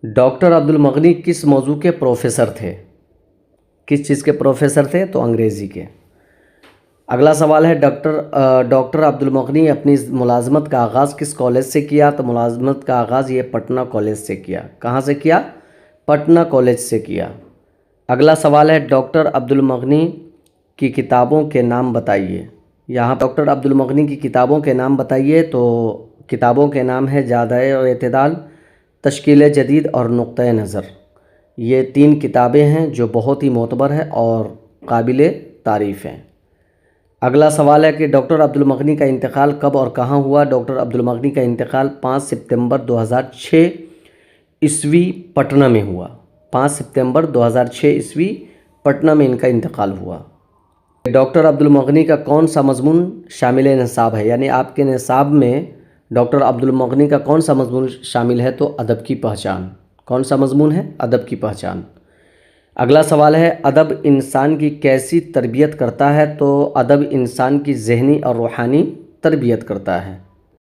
Doctor عبد المغنی کس موضوع کے پروفیسر تھے؟ کس چیز کے پروفیسر تھے؟ تو انگریزی کے۔ اگلا سوال ہے ڈاکٹر عبد المغنی اپنی ملازمت کا آغاز کس کالج سے کیا؟ تو ملازمت کا آغاز یہ پٹنہ کالج سے کیا۔ کہاں سے کیا؟ پٹنہ کالج سے کیا۔ اگلا سوال ہے ڈاکٹر عبد المغنی کی کتابوں کے نام بتائیے۔ یہاں ڈاکٹر عبد المغنی کی کتابوں کے نام بتائیے، تو کتابوں کے نام ہے جادۂ اعتدال، تشکیل جدید اور نقطۂ نظر۔ یہ 3 کتابیں ہیں جو بہت ہی معتبر ہے اور قابل تعریف ہیں۔ اگلا سوال ہے کہ ڈاکٹر عبد المغنی کا انتقال کب اور کہاں ہوا؟ ڈاکٹر عبد المغنی کا انتقال 5 ستمبر 2006 عیسوی پٹنہ میں ہوا۔ 5 ستمبر 2006 عیسوی پٹنہ میں ان کا انتقال ہوا۔ ڈاکٹر عبد المغنی کا کون سا مضمون شامل نصاب ہے؟ یعنی آپ کے نصاب میں ڈاکٹر عبد المغنی کا کون سا مضمون شامل ہے؟ تو ادب کی پہچان۔ کون سا مضمون ہے؟ ادب کی پہچان۔ اگلا سوال ہے ادب انسان کی کیسی تربیت کرتا ہے؟ تو ادب انسان کی ذہنی اور روحانی تربیت کرتا ہے۔